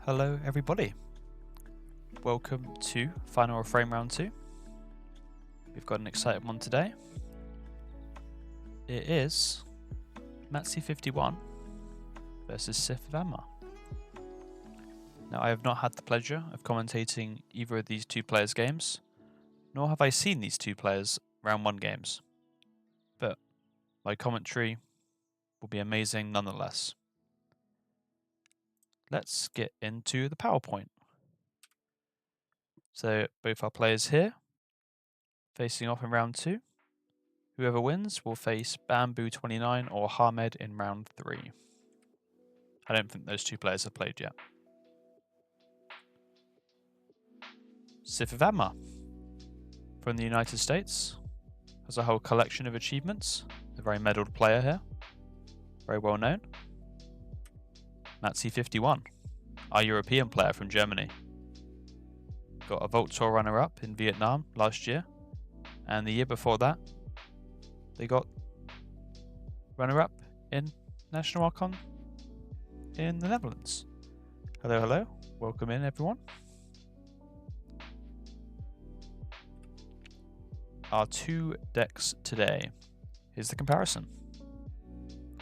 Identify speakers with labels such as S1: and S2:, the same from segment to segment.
S1: Hello everybody, welcome to Final Refrain Round 2. We've got an exciting one today. It is Matze51 versus SithofAngmar. Now I have not had the pleasure of commentating either of these two players' games, nor have I seen these two players Round 1 games, but my commentary will be amazing nonetheless. Let's get into the PowerPoint. So both our players here, facing off in Round 2. Whoever wins will face Bamboo29 or Hamed in Round 3. I don't think those two players have played yet. SithofAngmar from the United States has a whole collection of achievements. A very medalled player here, very well known. Matze51, our European player from Germany. Got a Vault Tour runner-up in Vietnam last year, and the year before that, they got runner-up in National Archon in the Netherlands. Hello, hello. Welcome in, everyone. Our two decks today. Here's the comparison.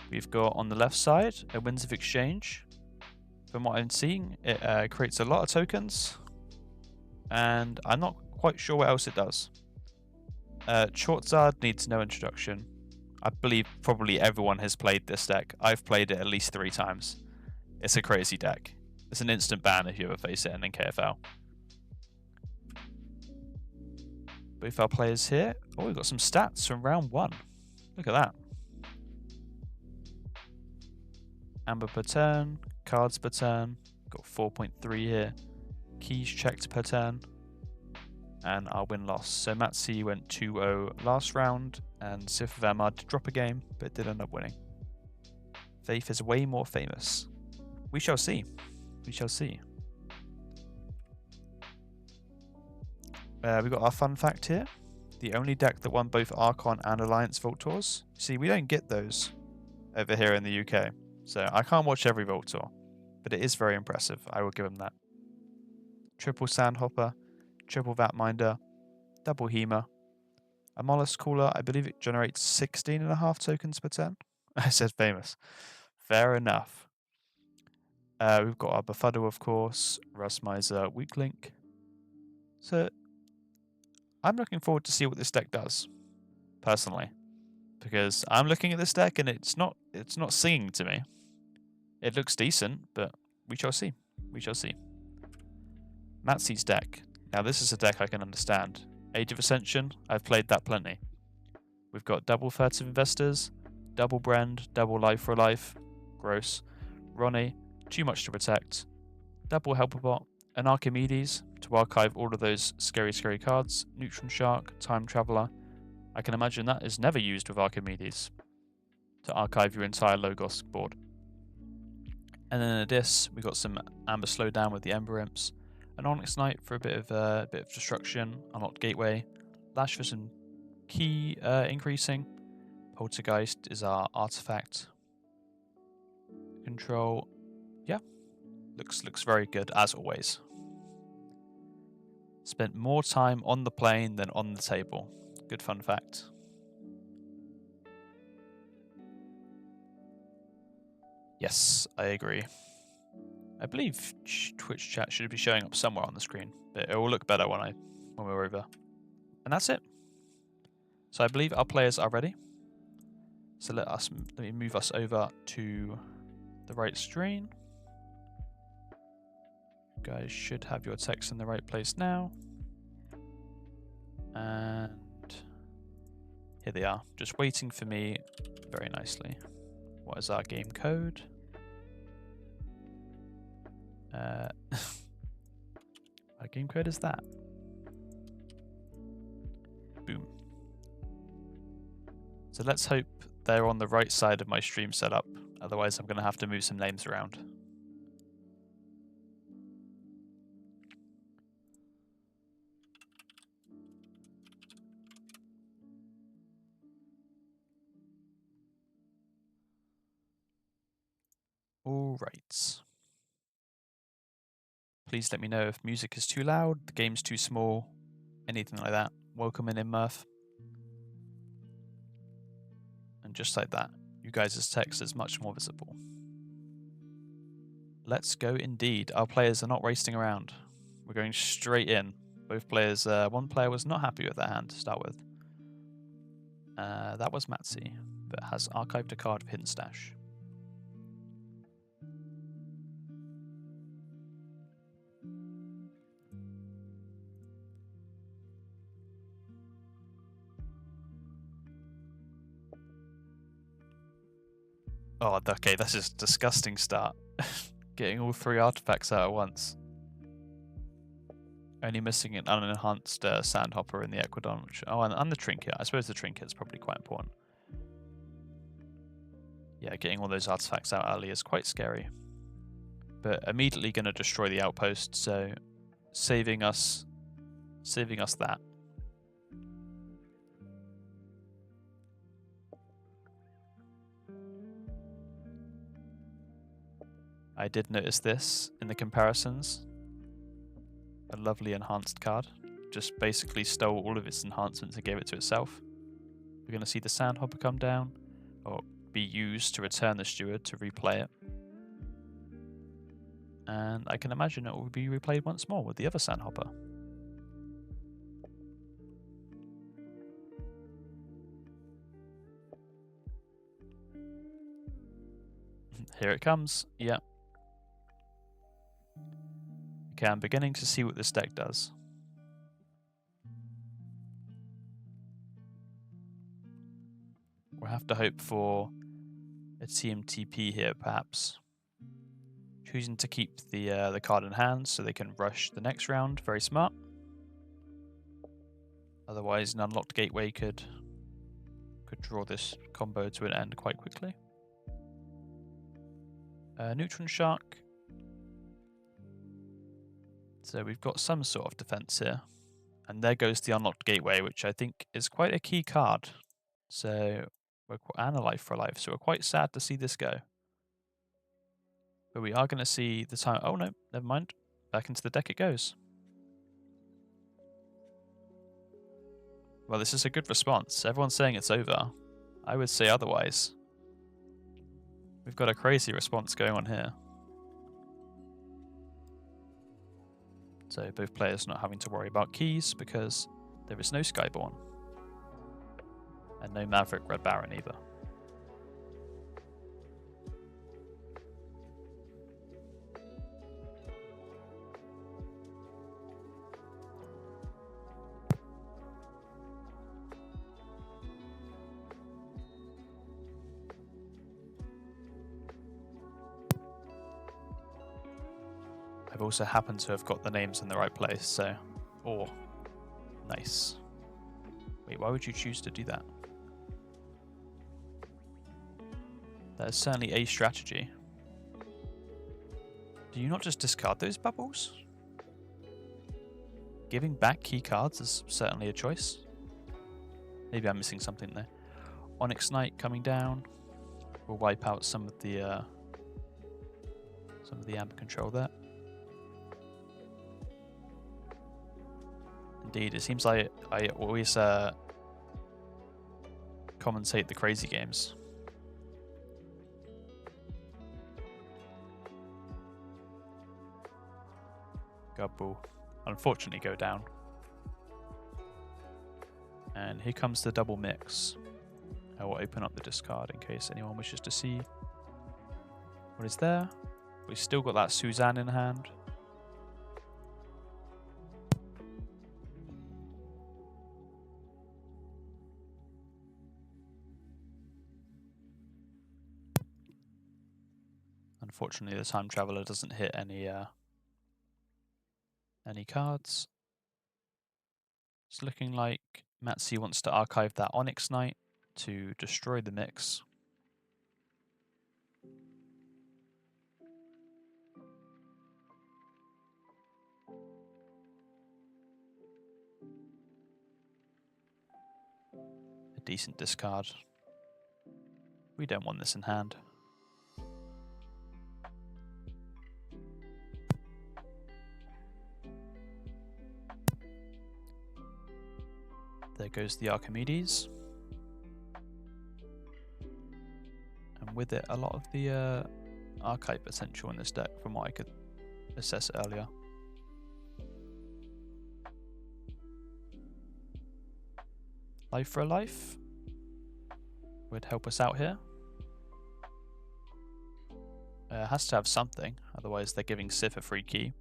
S1: We've got on the left side a Winds of Exchange. From what I'm seeing, it creates a lot of tokens, and I'm not quite sure what else it does. Chortzard needs no introduction. I believe probably everyone has played this deck. I've played it at least 3 times. It's a crazy deck. It's an instant ban if you ever face it in KFL. Both our players here. Oh, we've got some stats from round 1. Look at that. Amber per turn, cards per turn. Got 4.3 here. Keys checked per turn. And our win-loss. So Matze went 2-0 last round, and SithofAngmar did drop a game, but did end up winning. Faith is way more famous. We shall see. We shall see. We've got our fun fact here. The only deck that won both Archon and Alliance Vault Tours. See, we don't get those over here in the UK. So I can't watch every Vault Tour, but it is very impressive. I will give them that. Triple Sandhopper, triple Vatminder, double Hema. A Mollusk Cooler, I believe it generates 16.5 tokens per turn. I said famous. Fair enough. We've got our Befuddle, of course, Rustmiser, Weak Link. So I'm looking forward to see what this deck does, personally, because I'm looking at this deck and it's not singing to me. It looks decent, but we shall see. We shall see. Matze's deck. Now this is a deck I can understand. Age of Ascension, I've played that plenty. We've got double Furtive Investors, double Brand, double Life for Life, gross. Ronnie, too much to protect. Double Helperbot, an Archimedes to archive all of those scary cards. Neutron Shark, Time Traveler. I can imagine that is never used with Archimedes to archive your entire Logos board. And then in this, we got some Amber Slowdown with the Ember Imps, an Onyx Knight for a bit of destruction, unlocked Gateway, Lash for some key increasing. Poltergeist is our artifact. Control, yeah, looks very good as always. Spent more time on the plane than on the table. Good fun fact. Yes, I agree. I believe Twitch chat should be showing up somewhere on the screen, but it will look better when we're over. And that's it. So I believe our players are ready. So let me move us over to the right screen. You guys should have your text in the right place now. And here they are, just waiting for me very nicely. What is our game code? What game code is that? Boom. So let's hope they're on the right side of my stream setup. Otherwise, I'm going to have to move some names around. All right. Please let me know if music is too loud, the game's too small, anything like that. Welcome in, Murph. And just like that, you guys' text is much more visible. Let's go indeed. Our players are not racing around. We're going straight in. Both players, one player was not happy with their hand to start with. That was Matze, but has archived a card of Hidden Stash. Oh, okay, that's just a disgusting start. Getting all 3 artifacts out at once. Only missing an unenhanced Sandhopper in the Equidon. Oh, and the Trinket. I suppose the Trinket is probably quite important. Yeah, getting all those artifacts out early is quite scary. But immediately going to destroy the outpost, so saving us that. I did notice this in the comparisons. A lovely enhanced card. Just basically stole all of its enhancements and gave it to itself. We're going to see the Sandhopper come down, or be used to return the Steward to replay it. And I can imagine it will be replayed once more with the other Sandhopper. Here it comes. Yeah. Okay, I'm beginning to see what this deck does. We'll have to hope for a TMTP here, perhaps. Choosing to keep the card in hand so they can rush the next round. Very smart. Otherwise, an unlocked gateway could draw this combo to an end quite quickly. Neutron Shark. So we've got some sort of defense here. And there goes the unlocked gateway, which I think is quite a key card. So and a life for life. So we're quite sad to see this go. But we are going to see the time. Oh no, never mind. Back into the deck it goes. Well, this is a good response. Everyone's saying it's over. I would say otherwise. We've got a crazy response going on here. So both players not having to worry about keys because there is no Skyborn. And no Maverick Red Baron either. I've also happened to have got the names in the right place, so... Oh, nice. Wait, why would you choose to do that? That is certainly a strategy. Do you not just discard those bubbles? Giving back key cards is certainly a choice. Maybe I'm missing something there. Onyx Knight coming down. We'll wipe out some of the amp control there. Indeed, it seems like I always commentate the crazy games. Gubble. Unfortunately go down. And here comes the double mix. I will open up the discard in case anyone wishes to see what is there. We've still got that Suzanne in hand. Unfortunately, the Time Traveler doesn't hit any cards. It's looking like Matze wants to archive that Onyx Knight to destroy the mix. A decent discard. We don't want this in hand. There goes the Archimedes. And with it, a lot of the archive potential in this deck from what I could assess earlier. Life for a Life would help us out here. Has to have something, otherwise they're giving Sith a free key.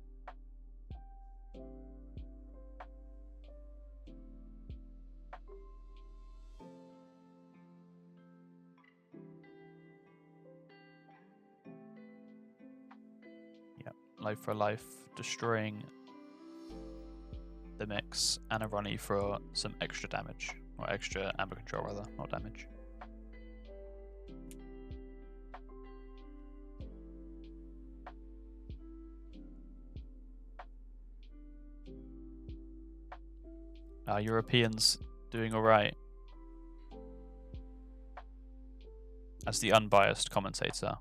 S1: Yep, Life for a Life, destroying the mix, and a Ronnie for some extra damage. Or extra amber control rather, not damage. Europeans doing alright. As the unbiased commentator.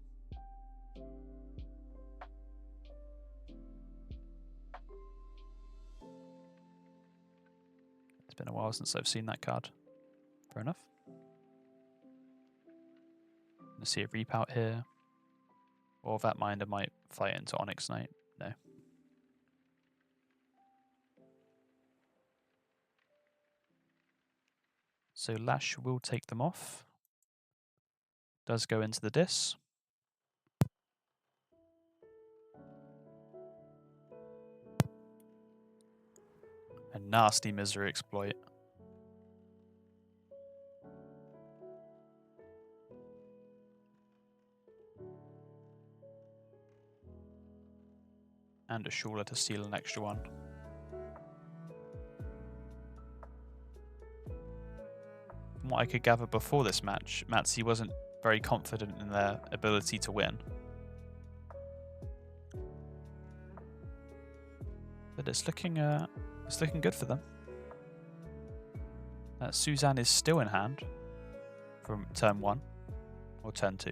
S1: It's been a while since I've seen that card. Fair enough. Gonna see a Reap out here. Or that Minder might fight into Onyx Knight. No. So Lash will take them off. Does go into the Dis. A nasty Misery Exploit. And a Shula to steal an extra one. From what I could gather before this match, Matze wasn't very confident in their ability to win. But it's looking good for them. Suzanne is still in hand from turn 1 or turn 2.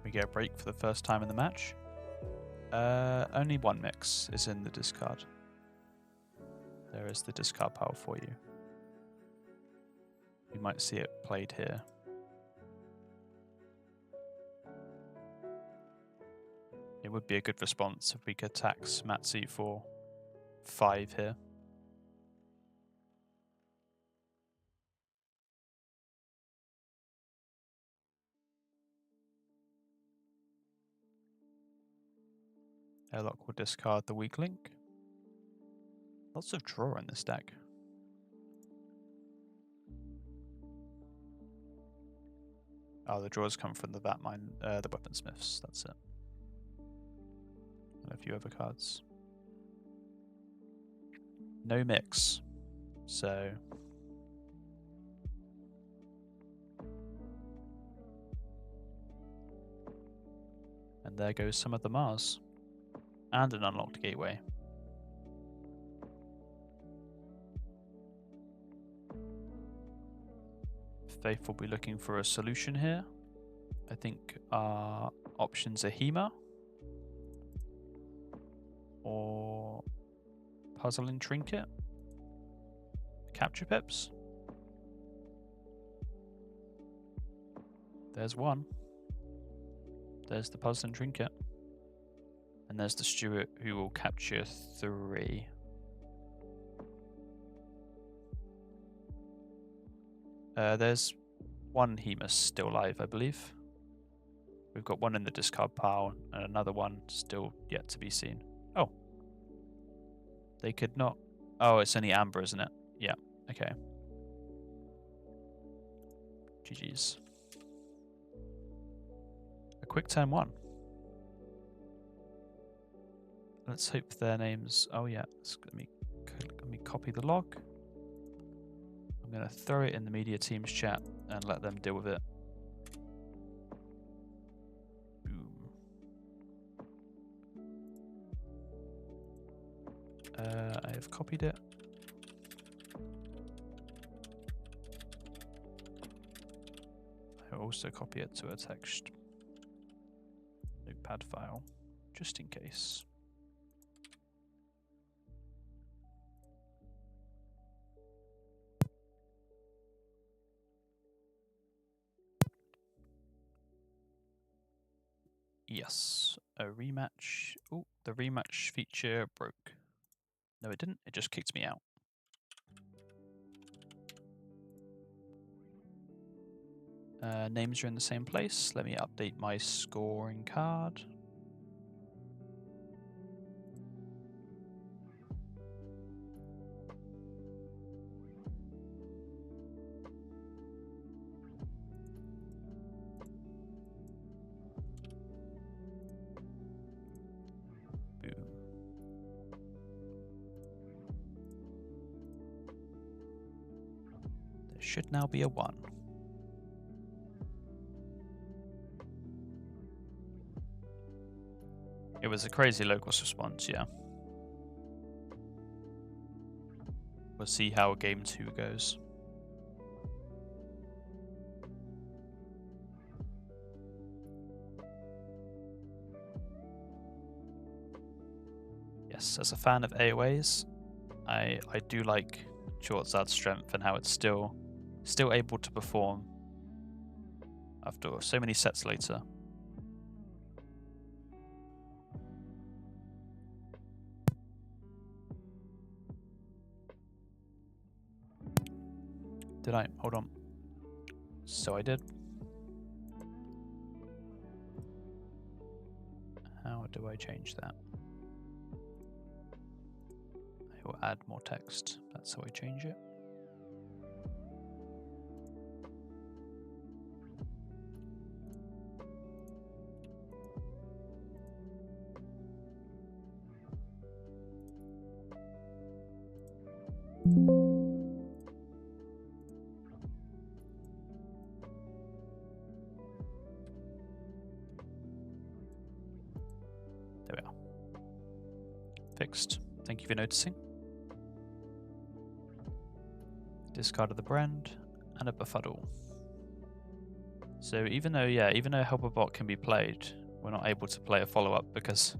S1: We get a break for the first time in the match. Only one mix is in the discard. There is the discard pile for you. You might see it played here. It would be a good response if we could tax Matze for 5 here. Airlock will discard the weak link. Lots of draw in this deck. Oh, the draws come from the Vatmine, the Weaponsmiths, that's it. And a few other cards. No mix. So and there goes some of the Mars. And an unlocked gateway. Faith will be looking for a solution here. I think our options are Hema or Puzzle and Trinket. Capture Pips. There's one. There's the Puzzle and Trinket. And there's the Steward who will capture 3. There's one Hemus still alive, I believe. We've got one in the discard pile and another one still yet to be seen. Oh. They could not... Oh, it's only amber, isn't it? Yeah, okay. GG's. A quick turn 1. Let's hope their names... Oh yeah, let me copy the log. I'm going to throw it in the media team's chat and let them deal with it. Boom. I have copied it. I will also copy it to a text notepad file, just in case. Yes, a rematch. Oh, the rematch feature broke. No, it didn't. It just kicked me out. Names are in the same place. Let me update my scoring card. Boom. There should now be a 1. It was a crazy locals response, yeah. We'll see how game 2 goes. Yes, as a fan of AOAs, I do like Shortzad's strength and how it's still able to perform after so many sets later. Did I? Hold on. So I did. How do I change that? I will add more text. That's how I change it. There we are. Fixed. Thank you for noticing. Discarded the brand and a befuddle. So even though Helper Bot can be played, we're not able to play a follow-up because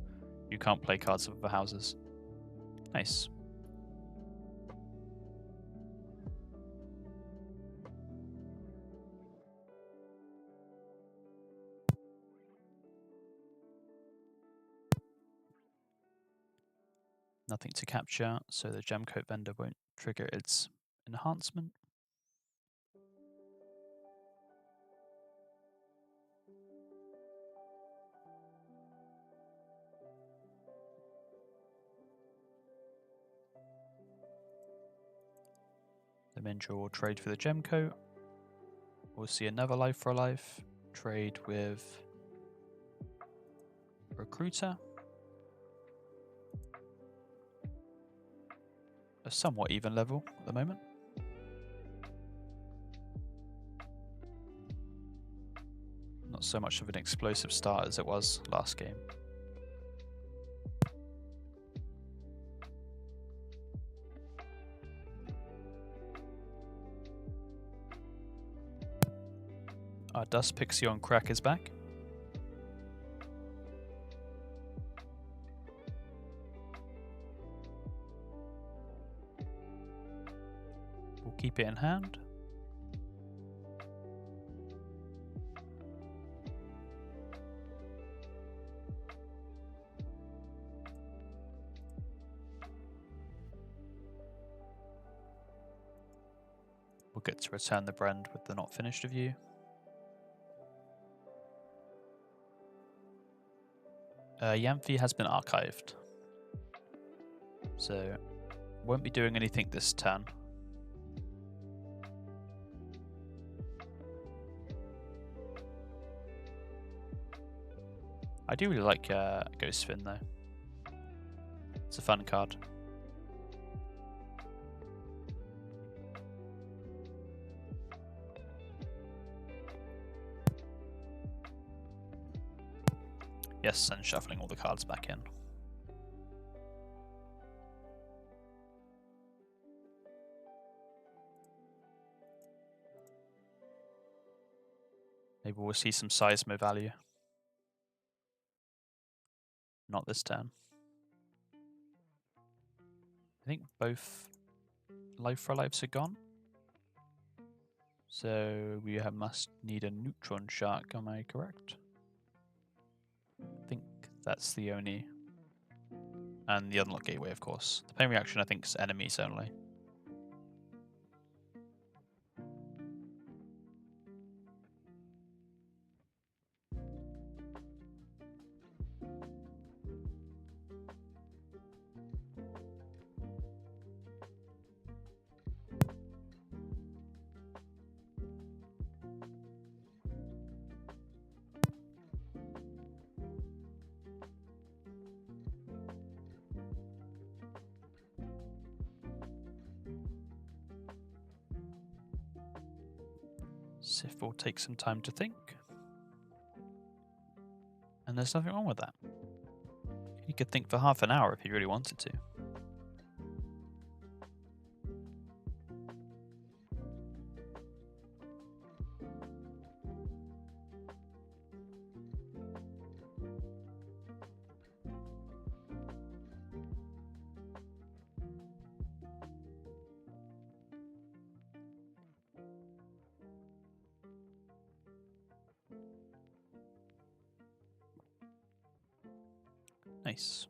S1: you can't play cards of other houses. Nice. Nothing to capture, so the gem coat vendor won't trigger its enhancement. The Mindra will trade for the gem coat. We'll see another life for a life. Trade with Recruiter. A somewhat even level at the moment. Not so much of an explosive start as it was last game. Our Dust Pixie on crack is back. We'll keep it in hand. We'll get to return the brand with the not finished review. Yamfi has been archived, so won't be doing anything this turn. I do really like Ghost Fin though. It's a fun card. Yes, and shuffling all the cards back in. Maybe we'll see some Seismo value. Not this turn. I think both Life for Lives are gone. So we must need a Neutron Shark, am I correct? I think that's the only... And the Unlock Gateway, of course. The Pain Reaction, I think, is enemies only. Sith will take some time to think. And there's nothing wrong with that. He could think for half an hour if he really wanted to. Nice.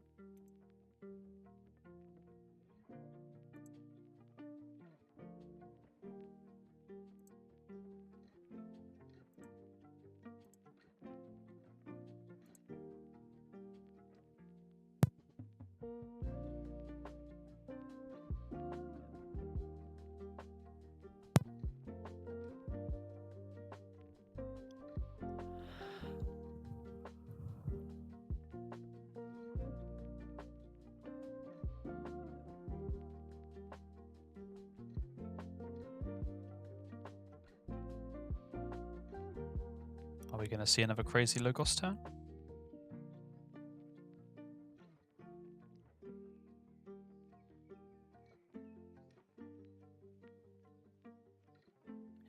S1: Are we going to see another crazy Logos turn?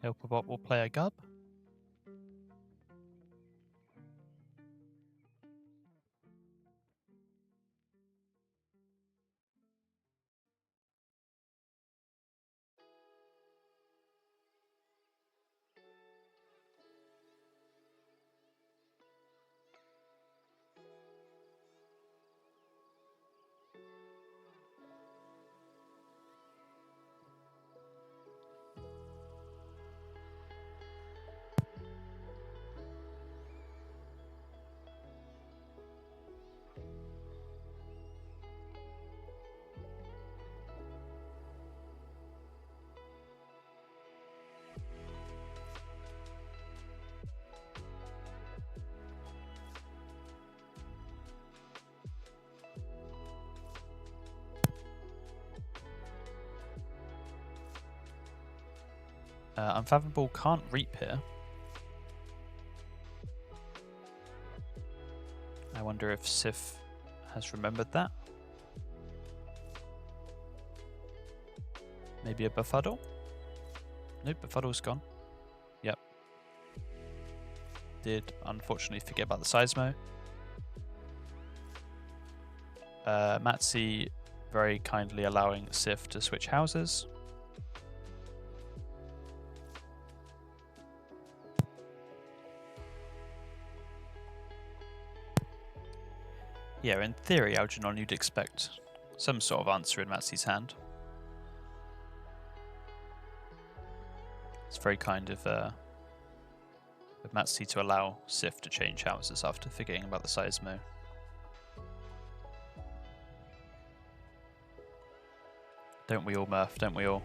S1: Helpabot will play a Gub. Unfathomable can't reap here. I wonder if Sith has remembered that. Maybe a Befuddle? Nope, Befuddle's gone. Yep. Did unfortunately forget about the Seismo. Matze very kindly allowing Sith to switch houses. Yeah, in theory, Algernon, you'd expect some sort of answer in Matze's hand. It's very kind of Matze to allow Sith to change houses after forgetting about the Seismo. Don't we all, Murph? Don't we all?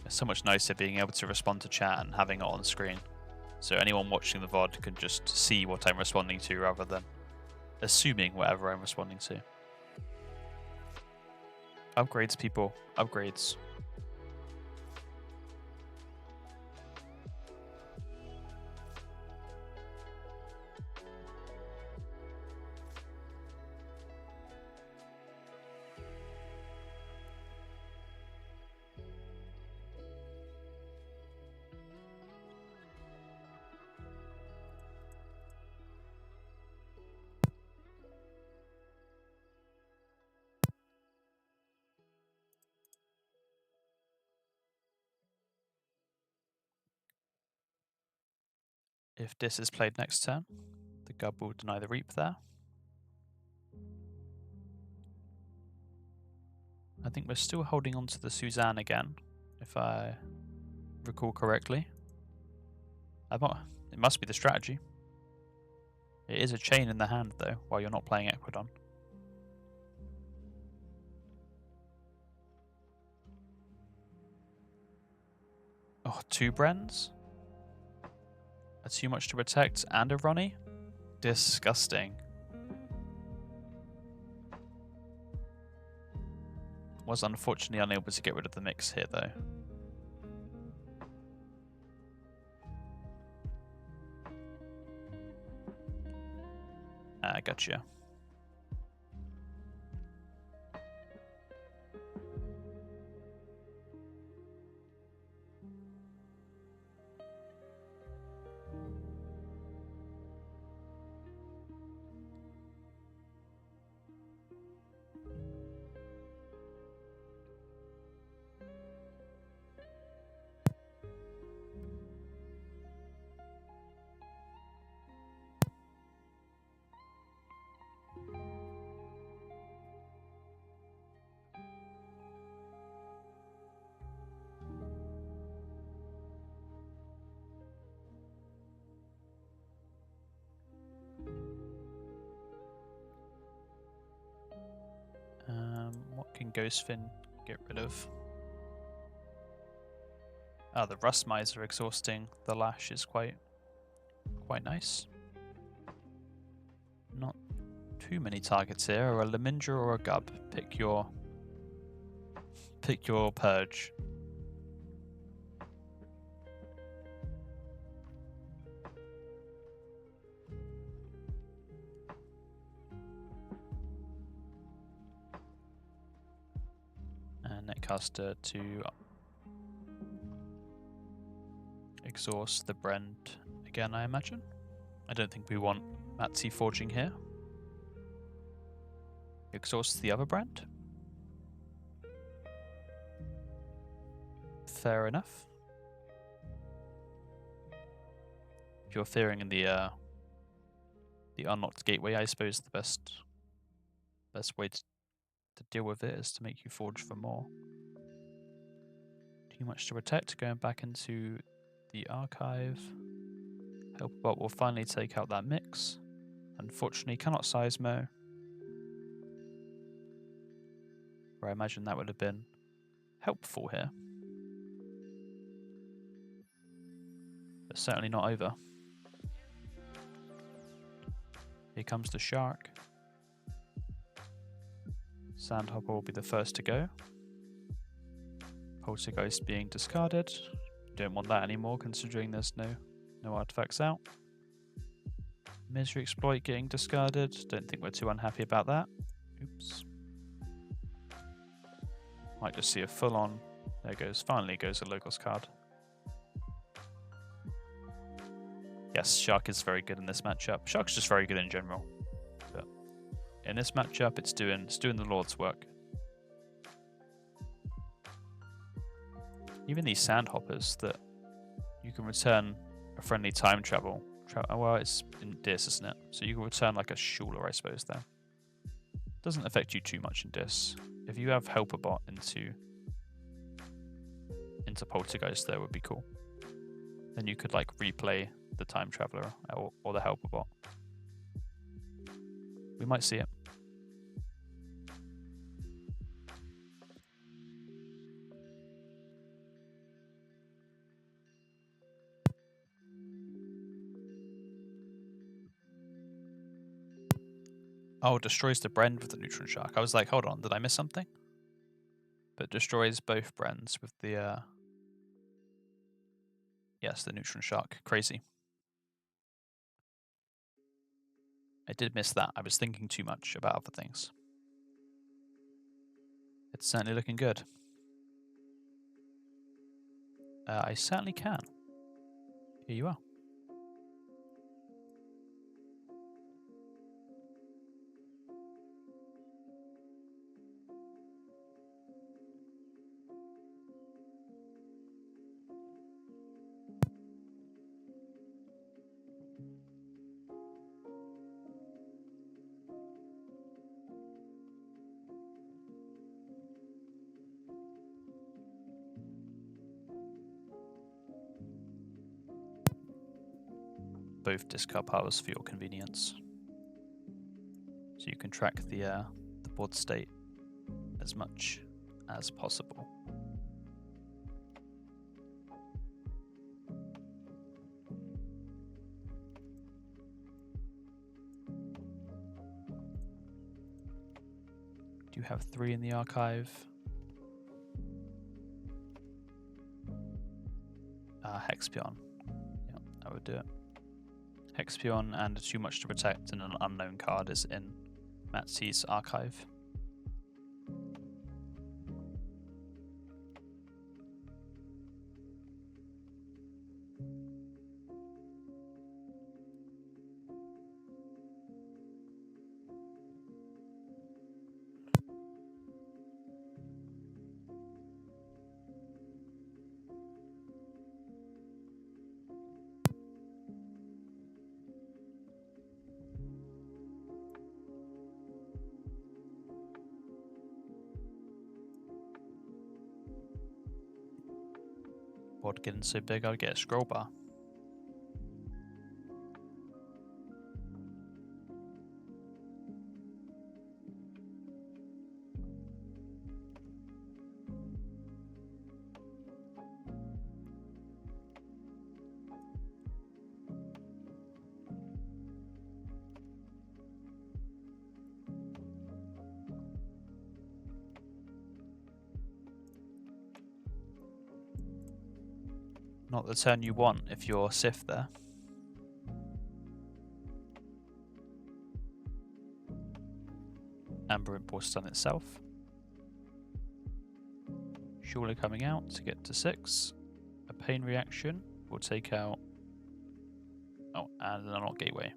S1: It's so much nicer being able to respond to chat and having it on screen. So anyone watching the VOD can just see what I'm responding to rather than assuming whatever I'm responding to. Upgrades, people. Upgrades. If this is played next turn, the Gub will deny the Reap there. I think we're still holding on to the Suzanne again, if I recall correctly. It must be the strategy. It is a chain in the hand, though, while you're not playing Equidon. Oh, 2 Brens? That's too much to protect and a Ronnie? Disgusting. Was unfortunately unable to get rid of the mix here, though. Gotcha. What can Ghostfin get rid of? Ah, the Rust Miser exhausting the Lash is quite nice. Not too many targets here, or a Lemindra or a Gub. Pick your purge. Netcaster to exhaust the Brand again, I imagine. I don't think we want Matze forging here. Exhaust the other Brand. Fair enough. If you're fearing in the unlocked gateway, I suppose the best way to deal with it is to make you forge for more. Too much to protect, going back into the archive. Helpbot will finally take out that mix. Unfortunately, cannot Seismo. Where I imagine that would have been helpful here. But certainly not over. Here comes the Shark. Sandhopper will be the first to go. Poltergeist being discarded. Don't want that anymore considering there's no artifacts out. Misery Exploit getting discarded. Don't think we're too unhappy about that. Oops. Might just see a full on. There goes. Finally goes a Logos card. Yes, Shark is very good in this matchup. Shark's just very good in general. But in this matchup, it's doing the Lord's work. Even these Sandhoppers that you can return a friendly time travel. Well, it's in Dis, isn't it? So you can return like a Shuler, I suppose, there. Doesn't affect you too much in Dis. If you have Helperbot into Poltergeist, there would be cool. Then you could like replay the Time Traveler or the Helperbot. We might see it. Oh, destroys the Bren with the Neutron Shark. I was like, hold on, did I miss something? But destroys both Brens with the, yes, the Neutron Shark. Crazy. I did miss that. I was thinking too much about other things. It's certainly looking good. I certainly can. Here you are. Both discard powers for your convenience. So you can track the board state as much as possible. Do you have 3 in the archive? Hexpion. Yeah, I would do it. Hexpion and Too Much to Protect and an unknown card is in Matze's archive. Board getting so big I'll get a scroll bar. Not the turn you want if you're Sith there. Amber Impulse on itself. Surely coming out to get to 6. A pain reaction will take out. Oh, and an Unlock Gateway.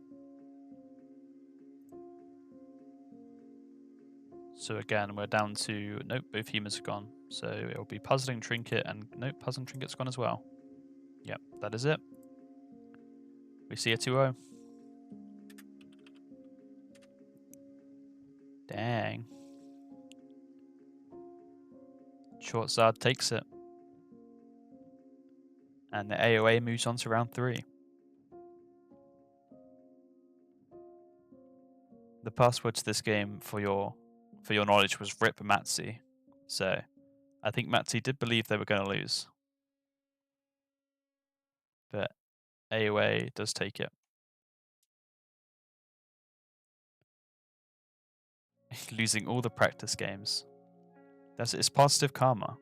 S1: So again, we're down to. Nope, both humans are gone. So it'll be Puzzling Trinket and. Nope, Puzzling Trinket's gone as well. Yep, that is it. We see a 2-0. Dang. Shortzard takes it. And the AOA moves on to round 3. The password to this game, for your knowledge, was RIP Matze. So I think Matze did believe they were going to lose. But AOA does take it. Losing all the practice games. It's positive karma.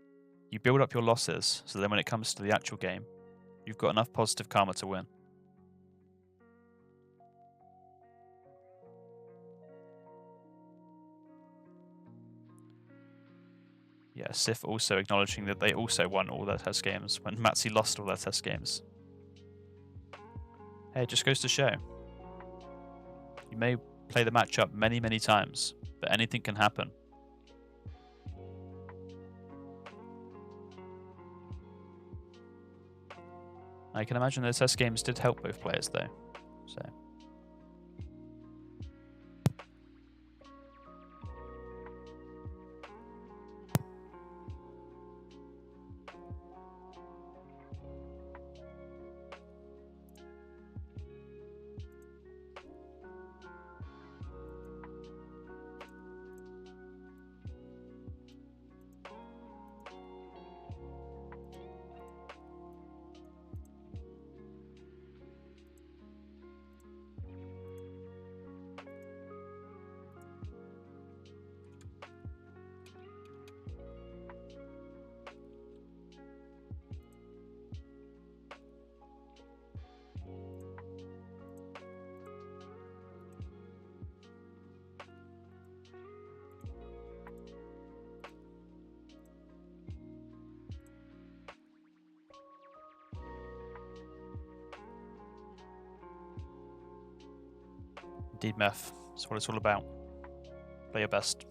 S1: You build up your losses, so then when it comes to the actual game, you've got enough positive karma to win. Yeah, Sith also acknowledging that they also won all their test games when Matze lost all their test games. Hey, it just goes to show. You may play the matchup many, many times, but anything can happen. I can imagine the test games did help both players though. So Indeed, Meth. That's what it's all about. Play your best.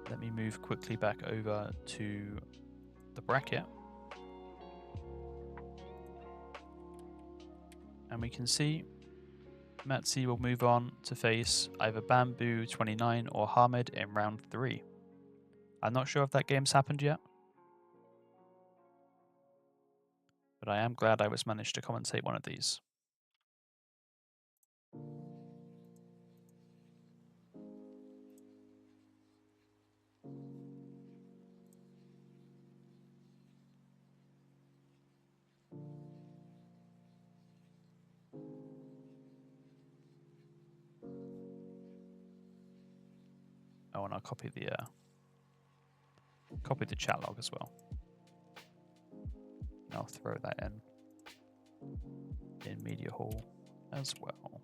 S1: Let me move quickly back over to the bracket. And we can see Matze will move on to face either Bamboo29 or Hamid in round 3. I'm not sure if that game's happened yet, but I am glad I was managed to commentate one of these. Oh, and I'll copy the chat log as well. And I'll throw that in Media Hall as well.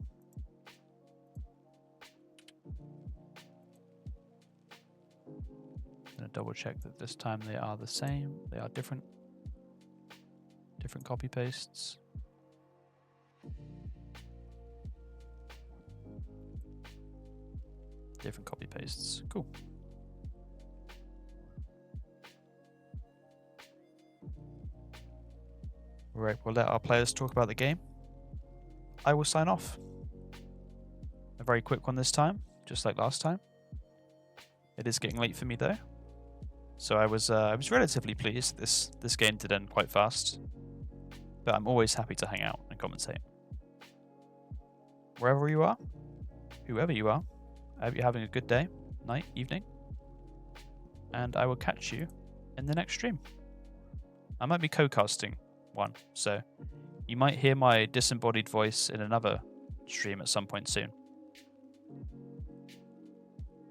S1: I'm gonna double check that this time they are the same. They are different copy pastes. Different copy pastes. Cool. Right, we'll let our players talk about the game. I will sign off. A very quick one this time, just like last time. It is getting late for me though, so I was relatively pleased. This game did end quite fast, but I'm always happy to hang out and commentate. Wherever you are, whoever you are, I hope you're having a good day, night, evening, and I will catch you in the next stream. I might be co-casting one, so you might hear my disembodied voice in another stream at some point soon.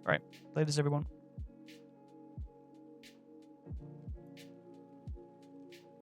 S1: Right, ladies everyone.